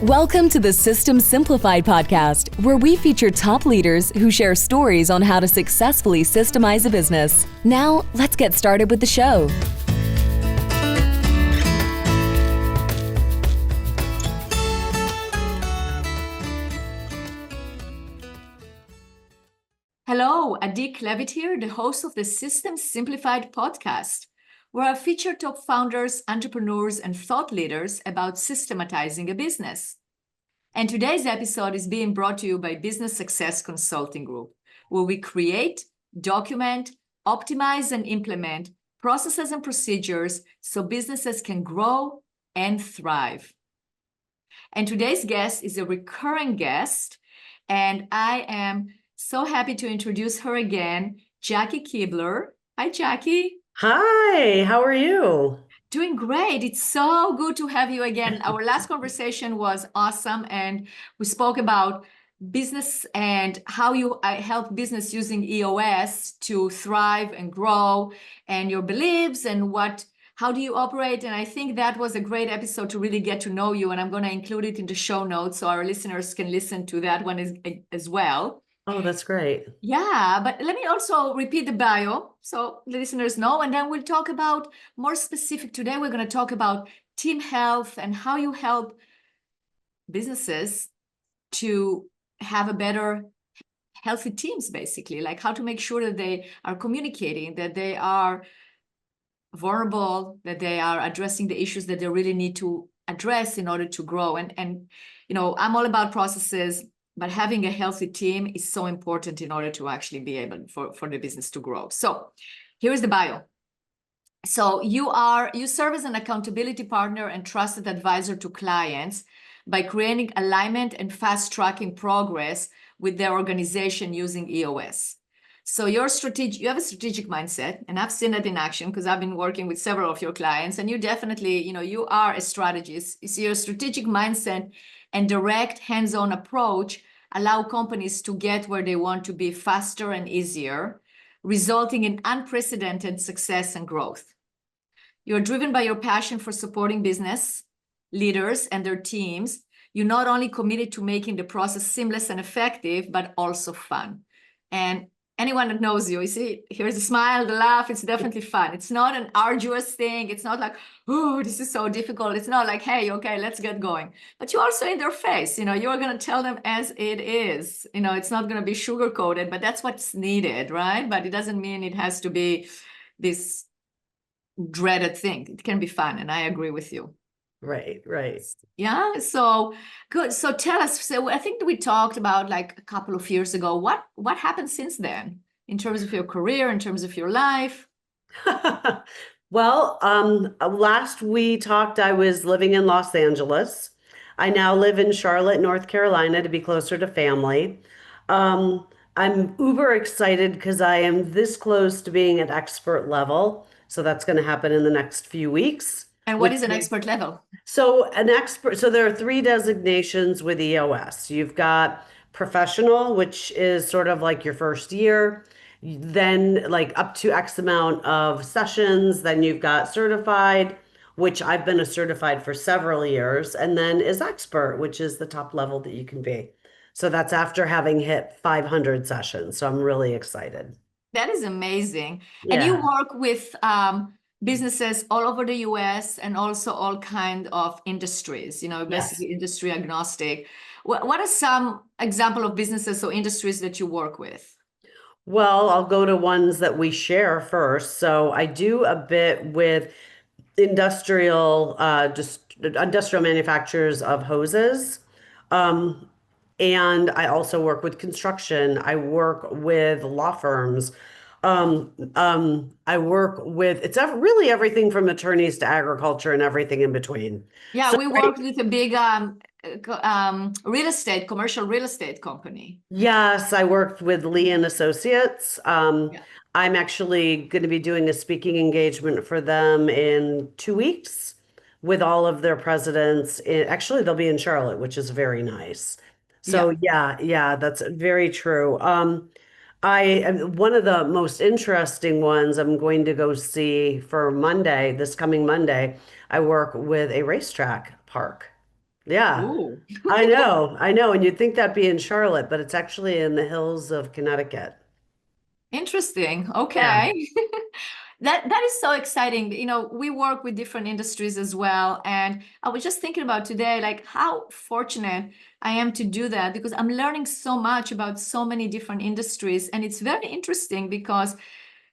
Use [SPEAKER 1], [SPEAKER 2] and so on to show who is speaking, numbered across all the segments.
[SPEAKER 1] Welcome to the System Simplified podcast, where we feature top leaders who share stories on how to successfully systemize a business. Now, let's get started with the show.
[SPEAKER 2] Hello, Adi Klevit here, the host of the System Simplified podcast, where I feature top founders, entrepreneurs, and thought leaders about systematizing a business. And today's episode is being brought to you by Business Success Consulting Group, where we create, document, optimize, and implement processes and procedures so businesses can grow and thrive. And today's guest is a recurring guest, and I am so happy to introduce her again, Jackie Kibler. Hi, Jackie.
[SPEAKER 3] Hi, how are you?
[SPEAKER 2] Doing great. It's so good to have you again. Our last conversation was awesome, and we spoke about business and how you help business using EOS to thrive and grow, and your beliefs and how do you operate. And I think that was a great episode to really get to know you, and I'm going to include it in the show notes so our listeners can listen to that one as well.
[SPEAKER 3] Oh, that's great.
[SPEAKER 2] Yeah, but let me also repeat the bio so the listeners know, and then we'll talk about more specific. Today, we're going to talk about team health and how you help businesses to have a better healthy teams, basically, like how to make sure that they are communicating, that they are vulnerable, that they are addressing the issues that they really need to address in order to grow. And you know, I'm all about processes, but having a healthy team is so important in order to actually be able for the business to grow. So here's the bio. So you serve as an accountability partner and trusted advisor to clients by creating alignment and fast tracking progress with their organization using EOS. So you have a strategic mindset, and I've seen that in action because I've been working with several of your clients, and you definitely, you are a strategist. You see, your strategic mindset and direct hands-on approach allow companies to get where they want to be faster and easier, resulting in unprecedented success and growth. You're driven by your passion for supporting business leaders and their teams. You're not only committed to making the process seamless and effective, but also fun. And anyone that knows you see, here's the smile, the laugh, it's definitely fun. It's not an arduous thing. It's not like, oh, this is so difficult. It's not like, hey, okay, let's get going. But you're also in their face, you're going to tell them as it is. It's not going to be sugar-coated, but that's what's needed, right? But it doesn't mean it has to be this dreaded thing. It can be fun, and I agree with you.
[SPEAKER 3] Right.
[SPEAKER 2] Yeah, so good. So tell us, so I think we talked about like a couple of years ago, what happened since then in terms of your career, in terms of your life?
[SPEAKER 3] Well, last we talked, I was living in Los Angeles. I now live in Charlotte, North Carolina, to be closer to family. I'm uber excited because I am this close to being at expert level. So that's going to happen in the next few weeks.
[SPEAKER 2] And what is an expert level?
[SPEAKER 3] So there are 3 designations with EOS. You've got professional, which is sort of like your first year, then like up to X amount of sessions. Then you've got certified, which I've been a certified for several years, and then is expert, which is the top level that you can be. So that's after having hit 500 sessions. So I'm really excited.
[SPEAKER 2] That is amazing.
[SPEAKER 3] Yeah.
[SPEAKER 2] And you work with businesses all over the US and also all kind of industries, basically industry agnostic. What are some example of businesses or industries that you work with?
[SPEAKER 3] Well, I'll go to ones that we share first. So I do a bit with industrial manufacturers of hoses. And I also work with construction. I work with law firms. I work with, really everything from attorneys to agriculture and everything in between.
[SPEAKER 2] Yeah,
[SPEAKER 3] So
[SPEAKER 2] we worked with a big commercial real estate company.
[SPEAKER 3] Yes, I worked with Lee and Associates. I'm actually going to be doing a speaking engagement for them in 2 weeks with all of their presidents. Actually, they'll be in Charlotte, which is very nice. So yeah, that's very true. One of the most interesting ones I'm going to go see for Monday, this coming Monday, I work with a racetrack park. Yeah,
[SPEAKER 2] Ooh.
[SPEAKER 3] I know. And you'd think that'd be in Charlotte, but it's actually in the hills of Connecticut.
[SPEAKER 2] Interesting.
[SPEAKER 3] Yeah.
[SPEAKER 2] Okay. That is so exciting. You know, we work with different industries as well. And I was just thinking about today, like how fortunate I am to do that because I'm learning so much about so many different industries. And it's very interesting because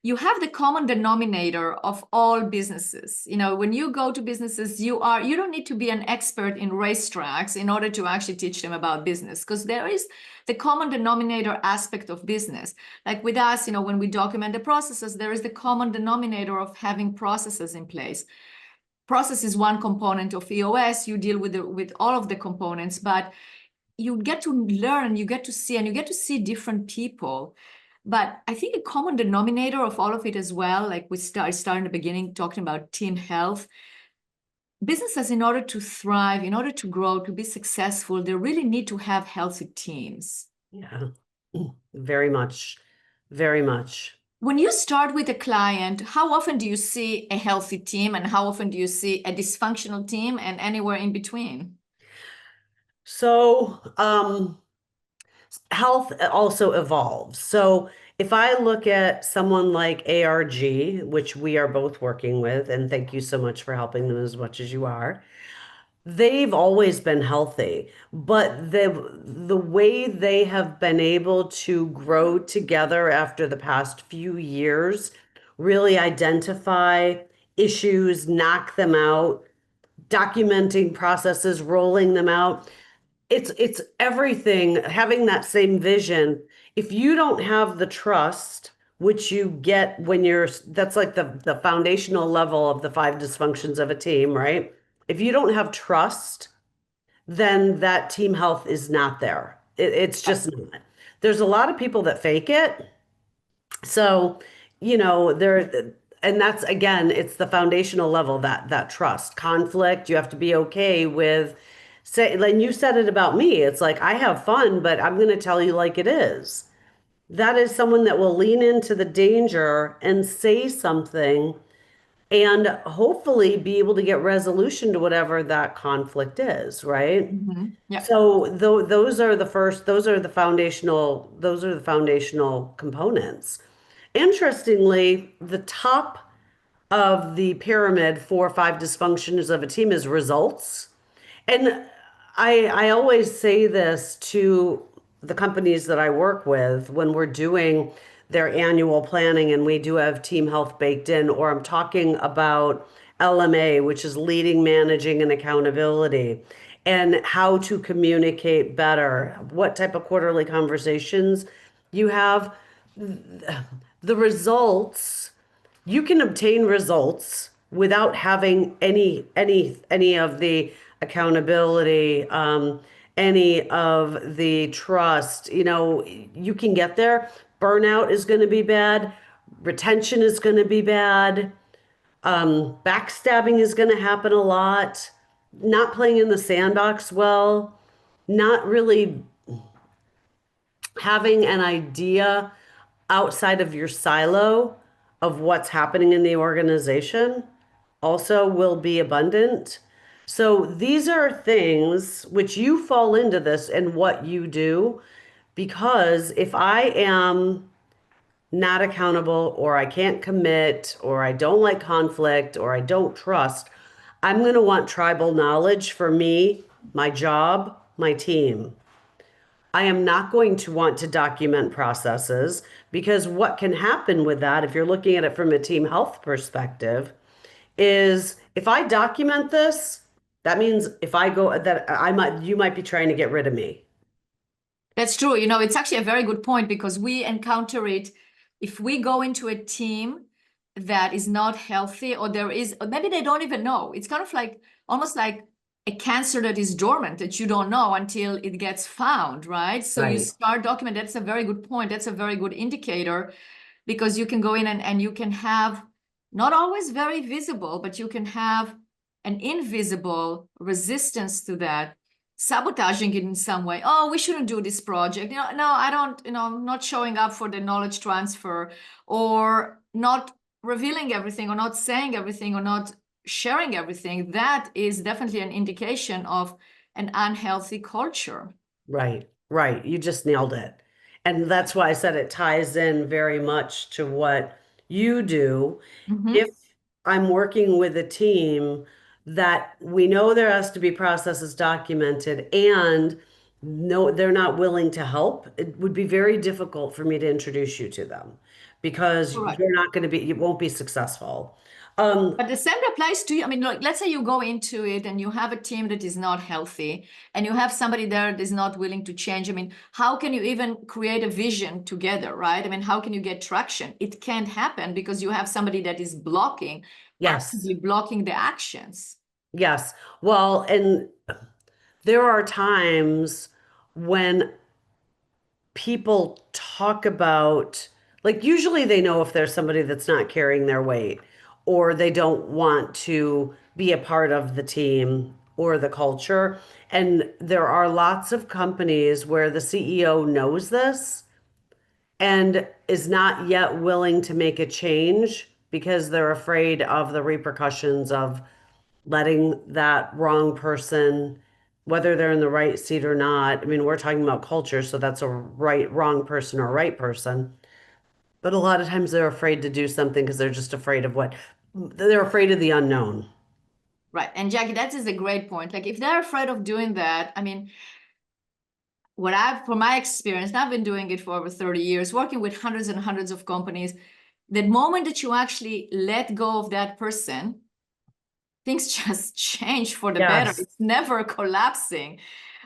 [SPEAKER 2] you have the common denominator of all businesses. You know, when you go to businesses, you don't need to be an expert in racetracks in order to actually teach them about business, because there is the common denominator aspect of business. Like with us, you know, when we document the processes, there is the common denominator of having processes in place. Process is one component of EOS. You deal with all of the components, but you get to learn, you get to see, and you get to see different people. But I think a common denominator of all of it as well, like we start in the beginning talking about team health. Businesses, in order to thrive, in order to grow, to be successful, they really need to have healthy teams.
[SPEAKER 3] Yeah. Very much. Very much.
[SPEAKER 2] When you start with a client, how often do you see a healthy team and how often do you see a dysfunctional team and anywhere in between?
[SPEAKER 3] So, health also evolves. So if I look at someone like ARG, which we are both working with, and thank you so much for helping them as much as you are, they've always been healthy, but the way they have been able to grow together after the past few years, really identify issues, knock them out, documenting processes, rolling them out. It's everything, having that same vision. If you don't have the trust, which you get when that's like the foundational level of the five dysfunctions of a team, right? If you don't have trust, then that team health is not there. It's just not. There's a lot of people that fake it. So, and that's again, it's the foundational level, that trust. Conflict, you have to be okay with say, like you said it about me. It's like I have fun, but I'm going to tell you like it is. That is someone that will lean into the danger and say something and hopefully be able to get resolution to whatever that conflict is, right?
[SPEAKER 2] Yeah.
[SPEAKER 3] So those are the foundational components. Interestingly, the top of the pyramid for five dysfunctions of a team is results. And I always say this to the companies that I work with when we're doing their annual planning and we do have team health baked in, or I'm talking about LMA, which is leading, managing, and accountability, and how to communicate better, what type of quarterly conversations you have. The results, you can obtain results without having any of the accountability, any of the trust. You can get there. Burnout is going to be bad. Retention is going to be bad. Backstabbing is going to happen a lot. Not playing in the sandbox well. Not really having an idea outside of your silo of what's happening in the organization also will be abundant. So these are things which you fall into this and what you do, because if I am not accountable or I can't commit or I don't like conflict or I don't trust, I'm going to want tribal knowledge for me, my job, my team. I am not going to want to document processes, because what can happen with that, if you're looking at it from a team health perspective, is if I document this, that means if I go that you might be trying to get rid of me.
[SPEAKER 2] That's true. You know, it's actually a very good point because we encounter it if we go into a team that is not healthy, or or maybe they don't even know. It's kind of like almost like a cancer that is dormant that you don't know until it gets found, right? So you
[SPEAKER 3] Right.
[SPEAKER 2] start document. That's a very good point. That's a very good indicator because you can go in and you can have not always very visible, but you can have an invisible resistance to that, sabotaging it in some way. Oh, we shouldn't do this project. No, I don't, not showing up for the knowledge transfer, or not revealing everything, or not saying everything, or not sharing everything. That is definitely an indication of an unhealthy culture.
[SPEAKER 3] Right, right. You just nailed it. And that's why I said it ties in very much to what you do.
[SPEAKER 2] Mhm.
[SPEAKER 3] If I'm working with a team that we know there has to be processes documented and no, they're not willing to help, it would be very difficult for me to introduce you to them because
[SPEAKER 2] Correct.
[SPEAKER 3] you're not going to be, you won't be successful. Um,
[SPEAKER 2] But the same applies to you. I mean, like, let's say you go into it and you have a team that is not healthy and you have somebody there that is not willing to change. I mean, how can you even create a vision together, right? I mean, how can you get traction? It can't happen because you have somebody that is blocking,
[SPEAKER 3] yes,
[SPEAKER 2] actively blocking the actions.
[SPEAKER 3] yes. Well, and there are times when people talk about, like, usually they know if there's somebody that's not carrying their weight or they don't want to be a part of the team or the culture. And there are lots of companies where the CEO knows this and is not yet willing to make a change because they're afraid of the repercussions of letting that wrong person, whether they're in the right seat or not. I mean, we're talking about culture, so that's a right, wrong person or right person. But a lot of times they're afraid to do something because they're just afraid of what they're afraid of the unknown.
[SPEAKER 2] Right. And Jackie, that is a great point. Like if they're afraid of doing that, I mean, from my experience, and I've been doing it for over 30 years, working with hundreds and hundreds of companies, the moment that you actually let go of that person, things just change for the better.
[SPEAKER 3] Yes.
[SPEAKER 2] It's never collapsing,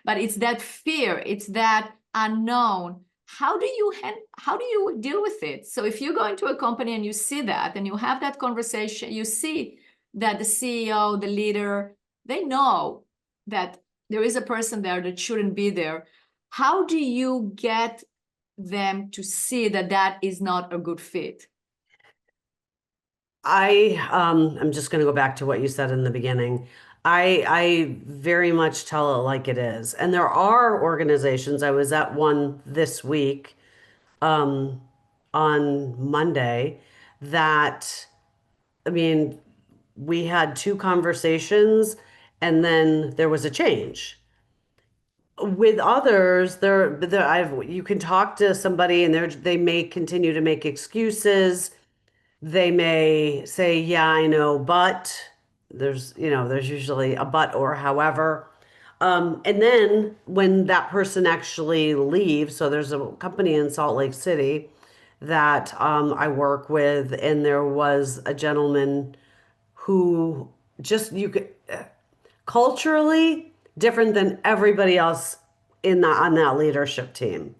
[SPEAKER 2] but it's that fear, it's that unknown. How do you deal with it? So if you go into a company and you see that and you have that conversation, you see that the CEO, the leader, they know that there is a person there that shouldn't be there. How do you get them to see that that is not a good fit?
[SPEAKER 3] I'm just going to go back to what you said in the beginning. I very much tell it like it is. And there are organizations, I was at one this week, um, on Monday, that, I mean, we had two conversations and then there was a change. With others, you can talk to somebody and they may continue to make excuses. They may say, yeah, I know, but there's usually a but or however. And then when that person actually leaves, so there's a company in Salt Lake City that I work with, and there was a gentleman who just you could culturally different than everybody else on that leadership team.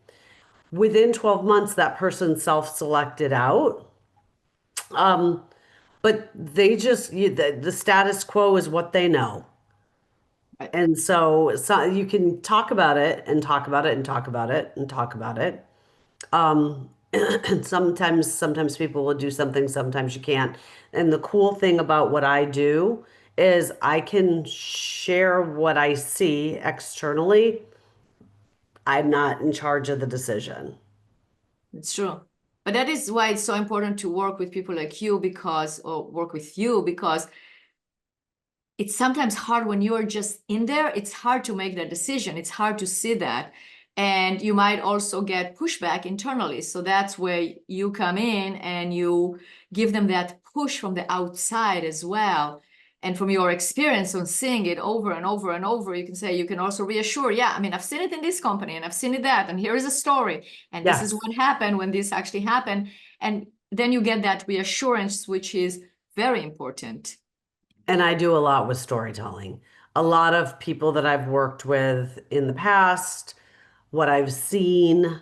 [SPEAKER 3] Within 12 months, that person self-selected out. But the status quo is what they know.
[SPEAKER 2] Right.
[SPEAKER 3] And so you can talk about it and talk about it and talk about it and talk about it. And sometimes people will do something, sometimes you can't. And the cool thing about what I do is I can share what I see externally. I'm not in charge of the decision.
[SPEAKER 2] It's true. But that is why it's so important to work with people like you or work with you because it's sometimes hard when you're just in there. It's hard to make that decision. It's hard to see that. And you might also get pushback internally. So that's where you come in and you give them that push from the outside as well. And from your experience on seeing it over and over and over, you can also reassure, yeah, I mean, I've seen it in this company and I've seen it that, and here is a story. And this is
[SPEAKER 3] Yes.
[SPEAKER 2] what happened when this actually happened. And then you get that reassurance, which is very important.
[SPEAKER 3] And I do a lot with storytelling. A lot of people that I've worked with in the past, what I've seen,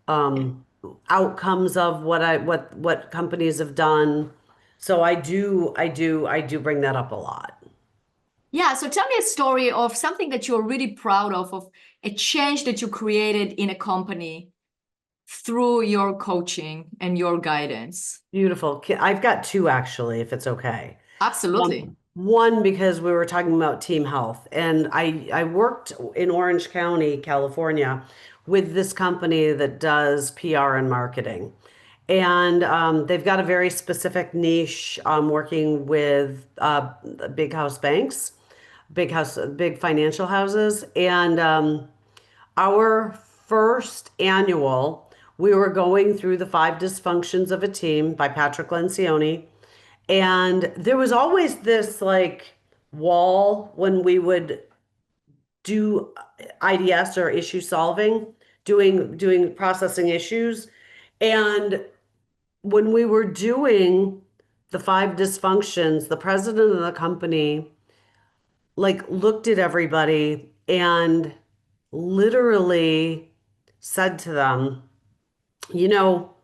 [SPEAKER 3] um, outcomes of what companies have done. So I do bring that up a lot.
[SPEAKER 2] Yeah, so tell me a story of something that you're really proud of a change that you created in a company through your coaching and your guidance.
[SPEAKER 3] Beautiful. I've got two actually, if it's okay.
[SPEAKER 2] Absolutely.
[SPEAKER 3] One, because we were talking about team health, and I worked in Orange County, California, with this company that does PR and marketing. And they've got a very specific niche working with big house banks. big financial houses. And our first annual, we were going through the Five Dysfunctions of a Team by Patrick Lencioni. And there was always this like wall when we would do IDS or issue solving, doing processing issues. And when we were doing the Five Dysfunctions, the president of the company like looked at everybody and literally said to them, you know,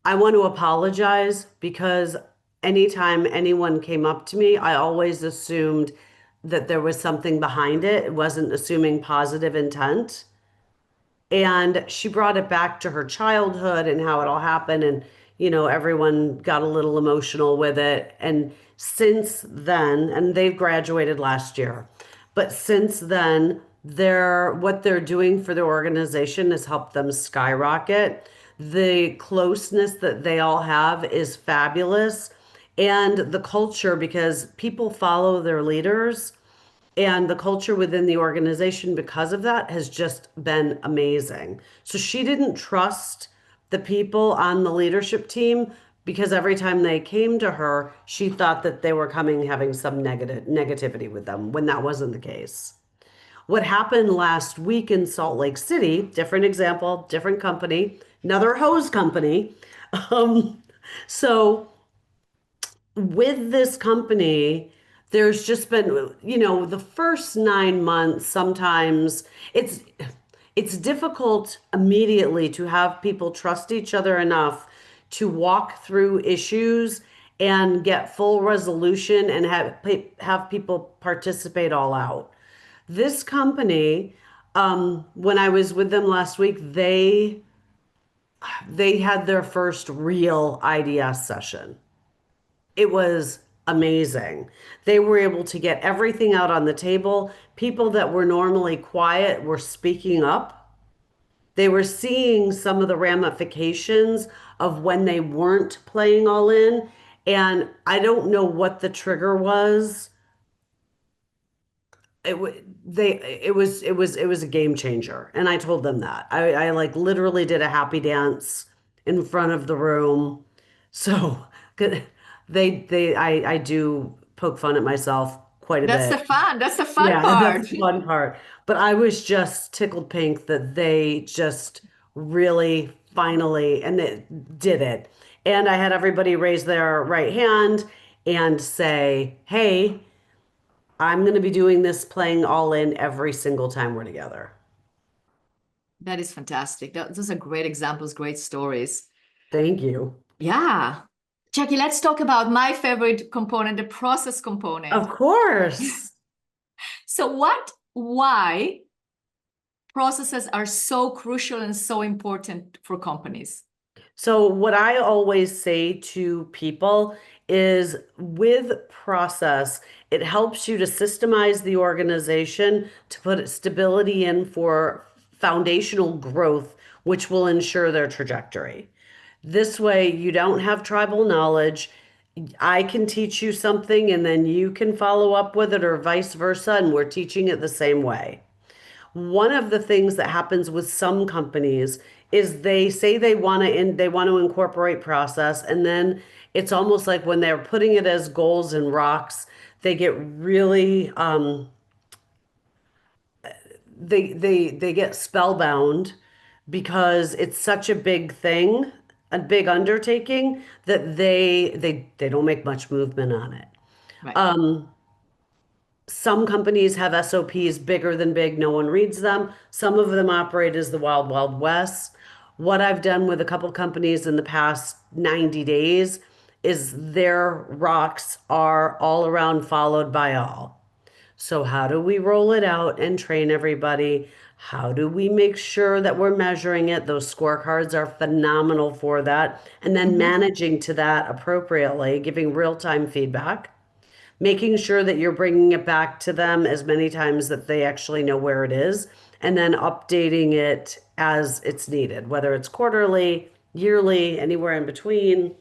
[SPEAKER 3] I want to apologize because anytime anyone came up to me, I always assumed that there was something behind it. It wasn't assuming positive intent. And she brought it back to her childhood and how it all happened. And, everyone got a little emotional with it. And since then, and they've graduated last year, but since then, what they're doing for their organization has helped them skyrocket. The closeness that they all have is fabulous. And the culture, because people follow their leaders, and the culture within the organization because of that has just been amazing. So she didn't trust the people on the leadership team because every time they came to her, she thought that they were coming having some negativity with them when that wasn't the case. What happened last week in Salt Lake City, different example, different company, another hose company. Um, so with this company, there's just been, the first 9 months, sometimes it's difficult immediately to have people trust each other enough to walk through issues and get full resolution and have people participate all out. This company, when I was with them last week, they had their first real IDS session. It was amazing. They were able to get everything out on the table. People that were normally quiet were speaking up. They were seeing some of the ramifications of when they weren't playing all in. And I don't know what the trigger was. It was a game changer. And I told them that. I like literally did a happy dance in front of the room. So I do poke fun at myself quite a
[SPEAKER 2] That's the
[SPEAKER 3] bit.
[SPEAKER 2] fun. That's the fun
[SPEAKER 3] Yeah, that's
[SPEAKER 2] part.
[SPEAKER 3] the fun part. But I was just tickled pink that they just really finally and it did it. And I had everybody raise their right hand and say, "Hey, I'm going to be doing this playing all in every single time we're together."
[SPEAKER 2] That is fantastic. Those are great examples, great stories.
[SPEAKER 3] Thank you.
[SPEAKER 2] Yeah. Jackie, let's talk about my favorite component, the process component.
[SPEAKER 3] Of course.
[SPEAKER 2] So why processes are so crucial and so important for companies?
[SPEAKER 3] So, what I always say to people is with process, it helps you to systemize the organization to put stability in for foundational growth, which will ensure their trajectory. This way, you don't have tribal knowledge. I can teach you something and then you can follow up with it, or vice versa, and we're teaching it the same way. One of the things that happens with some companies is they say they want to incorporate process, and then it's almost like when they're putting it as goals and rocks, they get really they get spellbound because it's such a big thing, a big undertaking that they don't make much movement on it.
[SPEAKER 2] Right.
[SPEAKER 3] Some companies have SOPs bigger than big, no one reads them. Some of them operate as the wild, wild west. What I've done with a couple companies in the past 90 days is their rocks are all around followed by all. So, how do we roll it out and train everybody? How do we make sure that we're measuring it? Those scorecards are phenomenal for that. And then managing to that appropriately, giving real time feedback, making sure that you're bringing it back to them as many times that they actually know where it is, and then updating it as it's needed, whether it's quarterly, yearly, anywhere in between.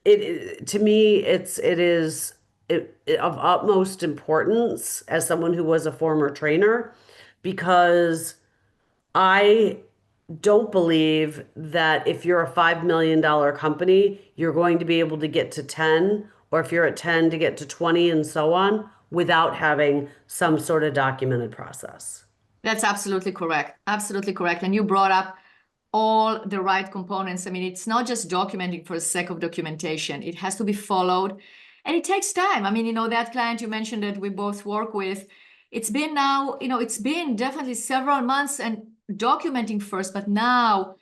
[SPEAKER 3] To me, it is of utmost importance as someone who was a former trainer, because I don't believe that if you're a $5 million company, you're going to be able to get to 10, or if you're at 10 to get to 20 and so on without having some sort of documented process.
[SPEAKER 2] That's absolutely correct. Absolutely correct. And you brought up all the right components. I mean, it's not just documenting for the sake of documentation. It has to be followed, and it takes time. I mean, that client you mentioned that we both work with, it's been now, it's been definitely several months and documenting first, but now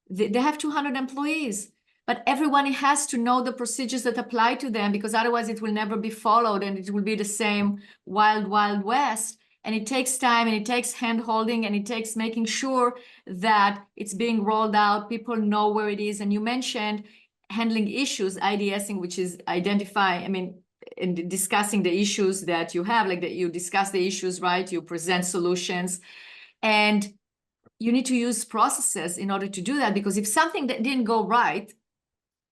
[SPEAKER 2] they have 200 employees. But everyone has to know the procedures that apply to them, because otherwise it will never be followed and it will be the same wild, wild west. And it takes time and it takes hand holding and it takes making sure that it's being rolled out. People know where it is. And you mentioned handling issues, IDSing, which is in discussing the issues that you have, like that you discuss the issues, right? You present solutions, and you need to use processes in order to do that. Because if something that didn't go right,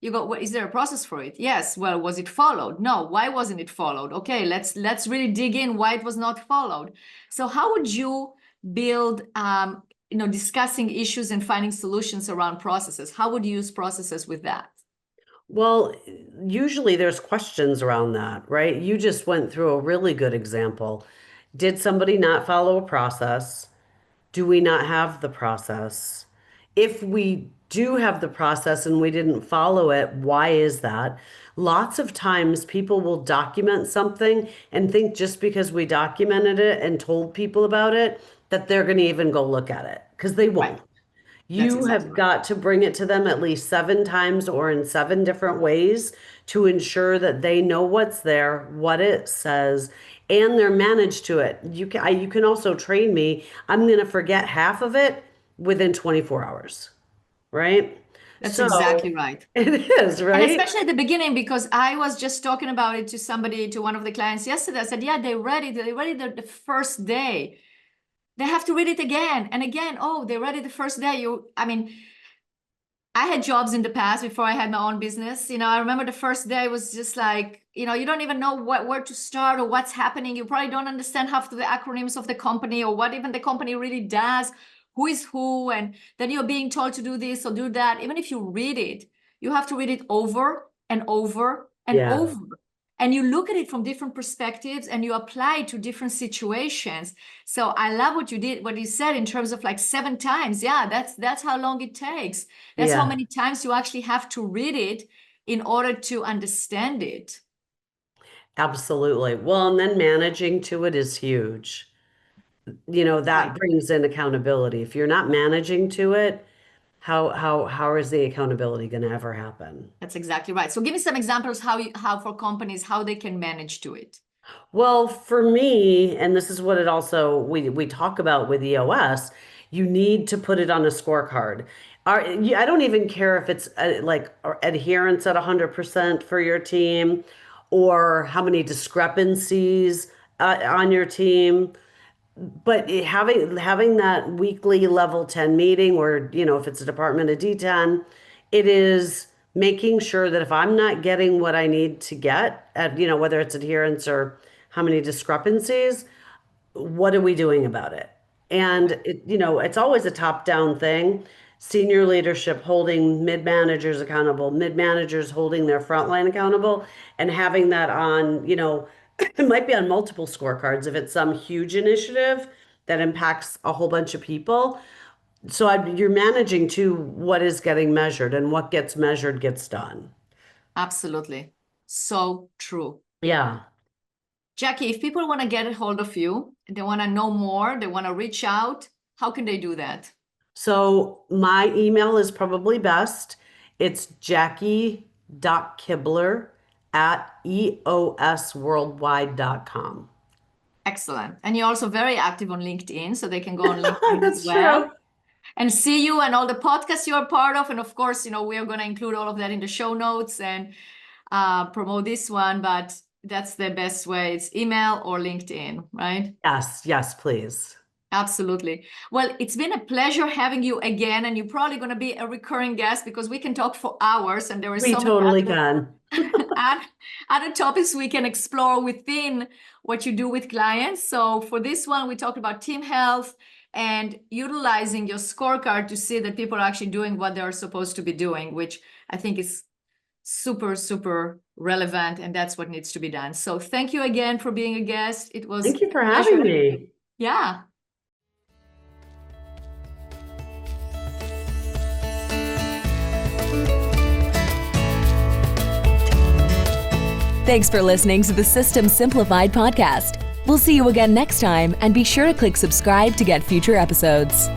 [SPEAKER 2] you go, well, is there a process for it? Yes. Well, was it followed? No. Why wasn't it followed? Okay, let's really dig in why it was not followed. So how would you build, discussing issues and finding solutions around processes? How would you use processes with that?
[SPEAKER 3] Well, usually there's questions around that, right? You just went through a really good example. Did somebody not follow a process? Do we not have the process? If we do have the process and we didn't follow it, why is that? Lots of times people will document something and think just because we documented it and told people about it, that they're going to even go look at it, because they
[SPEAKER 2] Right.
[SPEAKER 3] won't.
[SPEAKER 2] That's
[SPEAKER 3] You
[SPEAKER 2] exactly
[SPEAKER 3] have
[SPEAKER 2] right.
[SPEAKER 3] got to bring it to them at least 7 times or in 7 different ways to ensure that they know what's there, what it says, and they're managed to it. You can also train me. I'm going to forget half of it within 24 hours, right?
[SPEAKER 2] That's
[SPEAKER 3] So
[SPEAKER 2] exactly right.
[SPEAKER 3] it is,
[SPEAKER 2] And
[SPEAKER 3] right?
[SPEAKER 2] especially at the beginning, because I was just talking about it to one of the clients yesterday. I said, yeah, they read it. They read it the first day. They have to read it again and again. Oh, they read it the first day. I had jobs in the past before I had my own business. I remember the first day was just like, you don't even know where to start or what's happening. You probably don't understand half of the acronyms of the company or what even the company really does, who is who, and then you're being told to do this or do that. Even if you read it, you have to read it over and over and
[SPEAKER 3] Yeah.
[SPEAKER 2] over. And you look at it from different perspectives and you apply it to different situations. So I love what you said in terms of like 7 times. Yeah, that's how long it takes. That's how
[SPEAKER 3] Yeah.
[SPEAKER 2] many times you actually have to read it in order to understand it.
[SPEAKER 3] Absolutely. Well, and then managing to it is huge.
[SPEAKER 2] Right.
[SPEAKER 3] That brings in accountability. If you're not managing to it, how is the accountability going to ever happen?
[SPEAKER 2] That's exactly right. So give me some examples how for companies, how they can manage to it.
[SPEAKER 3] Well, for me, and this is what it also we talk about with EOS, you need to put it on a scorecard. I don't even care if it's like adherence at 100% for your team, or how many discrepancies on your team. But having that weekly level 10 meeting, where, if it's a department of D10, it is making sure that if I'm not getting what I need to get at, whether it's adherence or how many discrepancies, what are we doing about it? And it's always a top-down thing. Senior leadership holding mid-managers accountable, mid-managers holding their frontline accountable, and having that on, it might be on multiple scorecards if it's some huge initiative that impacts a whole bunch of people. So you're managing to what is getting measured, and what gets measured gets done.
[SPEAKER 2] Absolutely. So true.
[SPEAKER 3] Yeah.
[SPEAKER 2] Jackie, if people want to get a hold of you, they want to know more, they want to reach out, how can they do that?
[SPEAKER 3] So my email is probably best. It's jackie.kibler@eosworldwide.com.
[SPEAKER 2] Excellent. And you're also very active on LinkedIn, so they can go on LinkedIn as
[SPEAKER 3] That's
[SPEAKER 2] well
[SPEAKER 3] true.
[SPEAKER 2] and see you and all the podcasts you're part of. And of course, we are going to include all of that in the show notes and promote this one, but that's the best way. It's email or LinkedIn, right?
[SPEAKER 3] Yes, yes, please.
[SPEAKER 2] Absolutely. Well, it's been a pleasure having you again, and you're probably going to be a recurring guest because we can talk for hours, and there are
[SPEAKER 3] We
[SPEAKER 2] so
[SPEAKER 3] totally
[SPEAKER 2] many other topics we can explore within what you do with clients. So for this one, we talked about team health and utilizing your scorecard to see that people are actually doing what they're supposed to be doing, which I think is super, super relevant, and that's what needs to be done. So thank you again for being a guest. It was
[SPEAKER 3] Thank you for
[SPEAKER 2] a pleasure.
[SPEAKER 3] having me.
[SPEAKER 2] Yeah.
[SPEAKER 1] Thanks for listening to the System Simplified podcast. We'll see you again next time, and be sure to click subscribe to get future episodes.